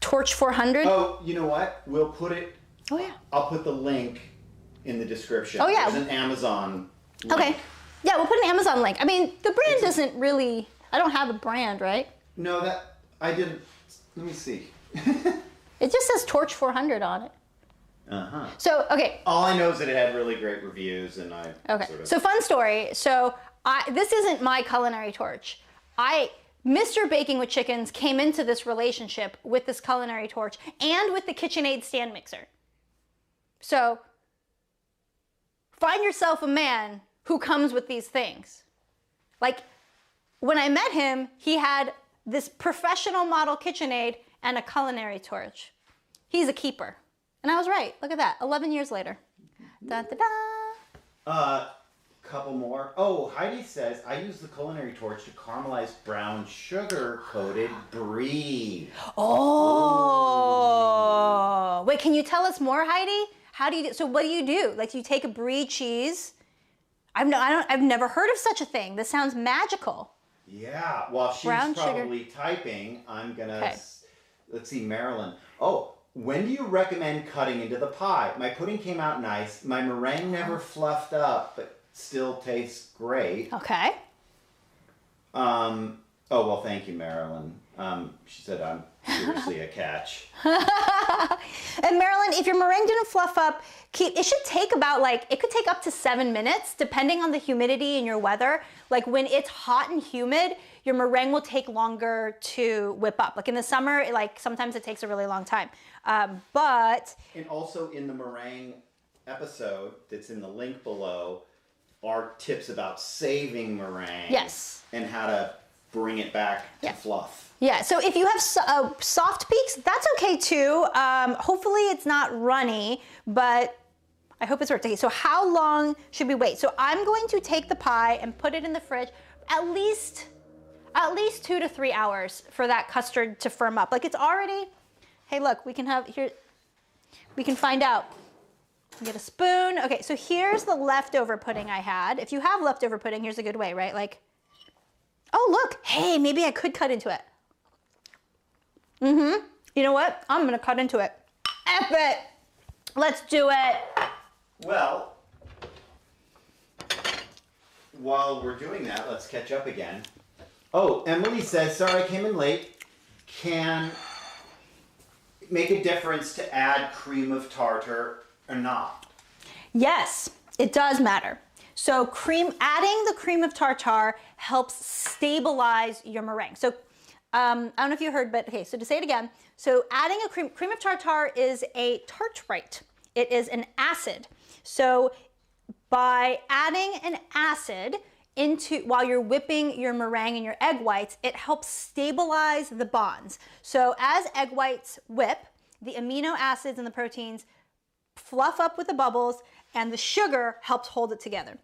Torch 400? Oh, you know what? We'll put it. Oh, yeah. I'll put the link in the description. Oh, yeah. There's an Amazon link. Okay. Yeah, we'll put an Amazon link. I mean, the brand doesn't really, I don't have a brand, right? No, that, I didn't. Let me see. It just says Torch 400 on it. Uh-huh. So, okay. All I know is that it had really great reviews and I Okay. sort of... So, fun story. So, this isn't my culinary torch. Mr. Baking with Chickens came into this relationship with this culinary torch and with the KitchenAid stand mixer. So, find yourself a man who comes with these things. Like, when I met him, he had this professional model KitchenAid and a culinary torch. He's a keeper. And I was right. Look at that. 11 years later. Da, da, da. Couple more. Oh, Heidi says, I use the culinary torch to caramelize brown sugar coated Brie. Oh. Wait, can you tell us more, Heidi? How do you do? So what do you do? Like, you take a Brie cheese. I've never heard of such a thing. This sounds magical. Yeah. While she's Brown probably typing, I'm gonna. Okay. Let's see, Marilyn. Oh, when do you recommend cutting into the pie? My pudding came out nice. My meringue never fluffed up, but still tastes great. Okay. Oh, well, thank you, Marilyn. She said I'm seriously a catch. And Marilyn, if your meringue didn't fluff up, it should take about it could take up to 7 minutes depending on the humidity in your weather. Like when it's hot and humid, your meringue will take longer to whip up. Like in the summer, sometimes it takes a really long time. But... And also in the meringue episode that's in the link below are tips about saving meringue. Yes. And how to bring it back to fluff. Yeah, so if you have soft peaks, that's okay too. Hopefully it's not runny, but I hope it's worth it. So how long should we wait? So I'm going to take the pie and put it in the fridge at least 2 to 3 hours for that custard to firm up. Like it's already, hey look, we can find out. Get a spoon. Okay, so here's the leftover pudding I had. If you have leftover pudding, here's a good way, right? Like, oh look, hey, maybe I could cut into it. You know what? I'm gonna cut into it. F it. Let's do it. Well, while we're doing that, let's catch up again. Oh, Emily says, sorry I came in late. Can it make a difference to add cream of tartar or not? Yes, it does matter. So adding the cream of tartar helps stabilize your meringue. So I don't know if you heard, but okay, so to say it again. So adding a cream of tartar is a tartrite. It is an acid. So by adding an acid while you're whipping your meringue and your egg whites, it helps stabilize the bonds. So as egg whites whip, the amino acids and the proteins fluff up with the bubbles and the sugar helps hold it together.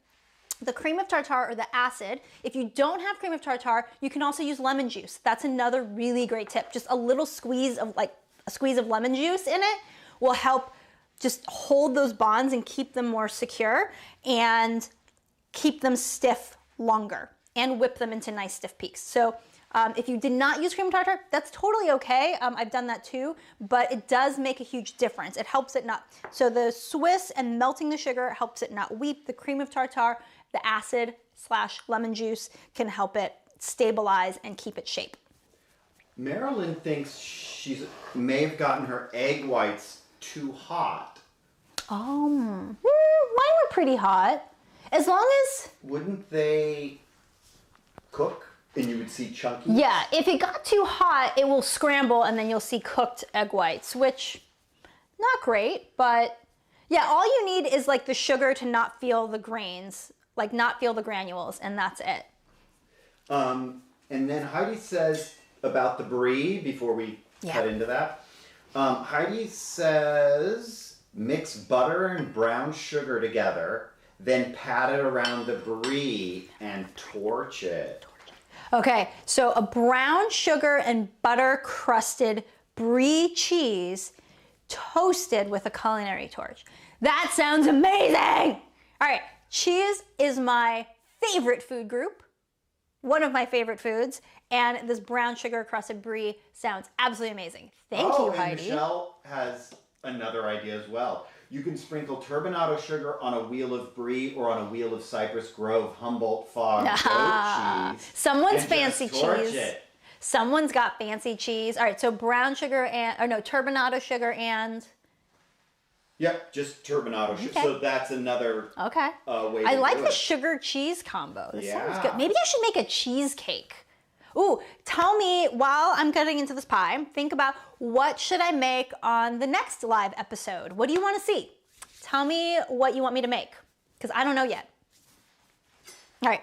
the cream of tartar or the acid. If you don't have cream of tartar, you can also use lemon juice. That's another really great tip. Just a little squeeze of lemon juice in it will help just hold those bonds and keep them more secure and keep them stiff longer and whip them into nice stiff peaks. So if you did not use cream tartar, that's totally okay. I've done that too, but it does make a huge difference. It helps it not, so the Swiss and melting the sugar helps it not weep. The cream of tartar, the acid / lemon juice can help it stabilize and keep its shape. Marilyn thinks she may have gotten her egg whites too hot. Mine were pretty hot. As long as... Wouldn't they cook and you would see chunky? Yeah, if it got too hot, it will scramble and then you'll see cooked egg whites, which not great, but yeah, all you need is like the sugar to not feel the grains, like not feel the granules, and that's it. And then Heidi says about the Brie, before we cut into that, Heidi says mix butter and brown sugar together, then pat it around the Brie and torch it. Okay, so a brown sugar and butter crusted Brie cheese toasted with a culinary torch. That sounds amazing! All right, cheese is my favorite food group, one of my favorite foods, and this brown sugar crusted Brie sounds absolutely amazing. Thank you, Heidi. And Michelle has another idea as well. You can sprinkle turbinado sugar on a wheel of Brie or on a wheel of Cypress Grove Humboldt Fog goat cheese. Someone's fancy torch cheese. It. Someone's got fancy cheese. All right, so brown sugar turbinado sugar and... Yep, just turbinado sugar. Okay. So that's another way I to like do the it. sugar cheese combo. This sounds Yeah. good. Maybe I should make a cheesecake. Ooh, tell me while I'm cutting into this pie, think about what should I make on the next live episode? What do you want to see? Tell me what you want me to make, because I don't know yet. All right,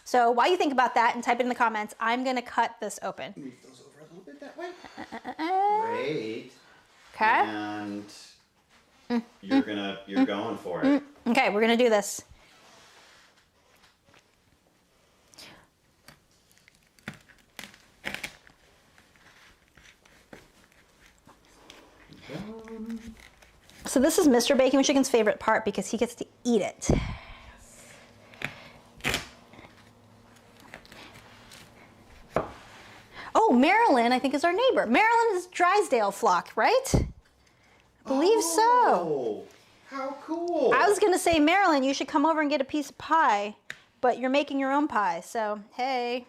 so while you think about that and type it in the comments, I'm gonna cut this open. Move those over a little bit that way. Great. Okay. And you're going for it. Okay, we're gonna do this. So this is Mr. Baking with Chicken's favorite part because he gets to eat it. Oh, Marilyn, I think is our neighbor. Marilyn is Drysdale flock, right? I believe so. Oh, how cool. I was gonna say, Marilyn, you should come over and get a piece of pie, but you're making your own pie, so hey.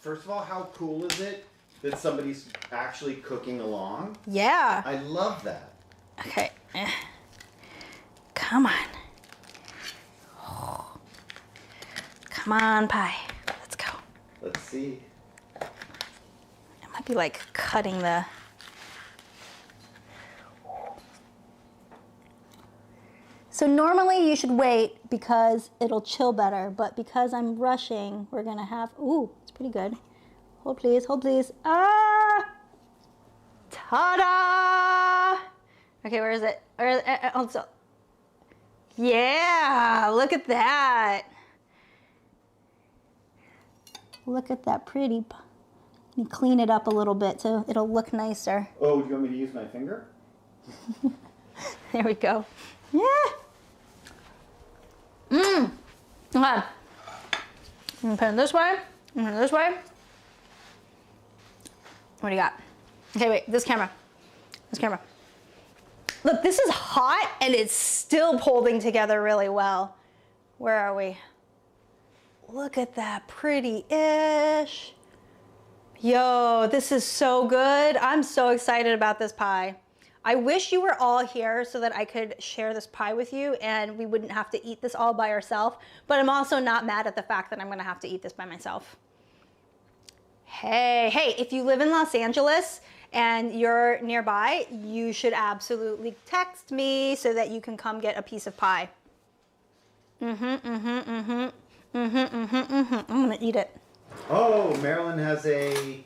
First of all, how cool is it that somebody's actually cooking along? Yeah. I love that. Okay. Come on. Come on, pie. Let's go. Let's see. It might be like cutting the... So normally you should wait because it'll chill better, but because I'm rushing, we're gonna have... Ooh, it's pretty good. Hold please, hold please. Ah! Ta-da! Okay, where is it? Also, yeah, look at that. Look at that pretty. Let me clean it up a little bit so it'll look nicer. Oh, do you want me to use my finger? There we go. Yeah. Okay. I'm gonna put it this way. I'm gonna put it this way. What do you got? Okay, wait, this camera. This camera. Look, this is hot and it's still holding together really well. Where are we? Look at that, pretty-ish. Yo, this is so good. I'm so excited about this pie. I wish you were all here so that I could share this pie with you and we wouldn't have to eat this all by ourselves, but I'm also not mad at the fact that I'm gonna have to eat this by myself. Hey, if you live in Los Angeles and you're nearby, you should absolutely text me so that you can come get a piece of pie. I'm gonna eat it. Oh, Marilyn has a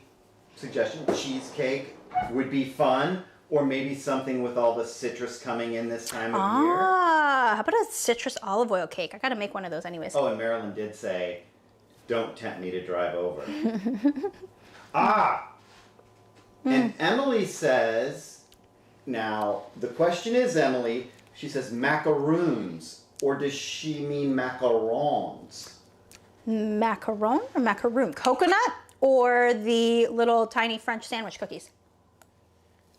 suggestion. Cheesecake would be fun. Or maybe something with all the citrus coming in this time of year. Ah, how about a citrus olive oil cake? I gotta make one of those anyways. Oh, and Marilyn did say, don't tempt me to drive over. And Emily says, now, the question is, Emily, she says macaroons, or does she mean macarons? Macaron or macaroon? Coconut or the little tiny French sandwich cookies?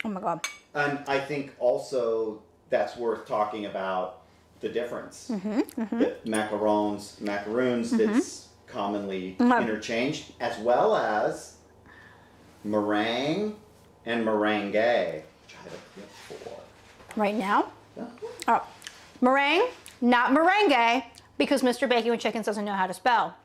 Oh my God. And I think also that's worth talking about the difference. That macarons, macaroons, that's commonly interchanged, as well as meringue and meringue, which I have a clip for. Right now? Yeah. Oh, meringue, not merengue, because Mr. Baking with Chickens doesn't know how to spell.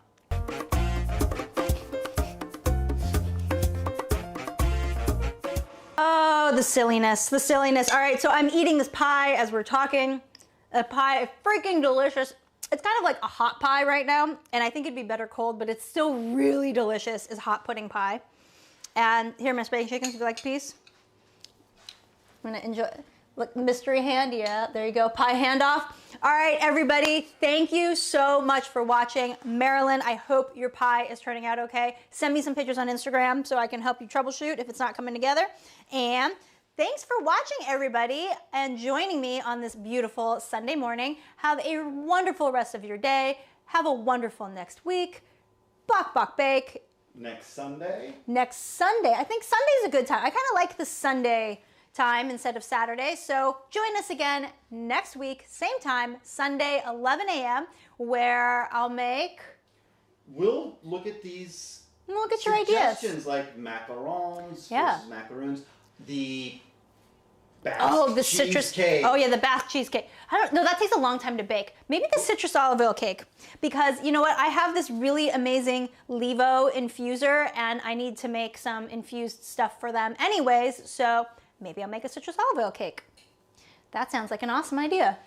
Oh, the silliness, the silliness. All right, so I'm eating this pie as we're talking. A pie, freaking delicious. It's kind of like a hot pie right now, and I think it'd be better cold, but it's still really delicious, is hot pudding pie. And here, Miss Baking Chickens, would you like a piece? I'm gonna enjoy, look, mystery hand, yeah, there you go, pie handoff. All right, everybody, thank you so much for watching. Marilyn, I hope your pie is turning out okay. Send me some pictures on Instagram so I can help you troubleshoot if it's not coming together. And thanks for watching, everybody, and joining me on this beautiful Sunday morning. Have a wonderful rest of your day. Have a wonderful next week. Bok, bok, bake. Next Sunday? Next Sunday. I think Sunday's a good time. I kind of like the Sunday time instead of Saturday. So join us again next week, same time, Sunday, 11 a.m., where I'll make... We'll look at these Look at your ideas. suggestions like macarons Yeah. versus macaroons. The Basque Oh, the citrus cheesecake. Oh yeah, the Basque cheesecake. I don't know, that takes a long time to bake. Maybe the citrus olive oil cake, because you know what? I have this really amazing Levo infuser, and I need to make some infused stuff for them anyways. So maybe I'll make a citrus olive oil cake. That sounds like an awesome idea.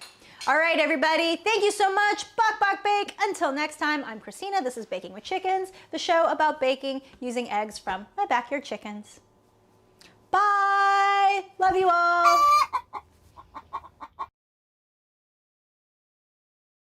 All right, everybody. Thank you so much. Bok, bok, bake. Until next time, I'm Christina. This is Baking with Chickens, the show about baking using eggs from my backyard chickens. Bye. Love you all.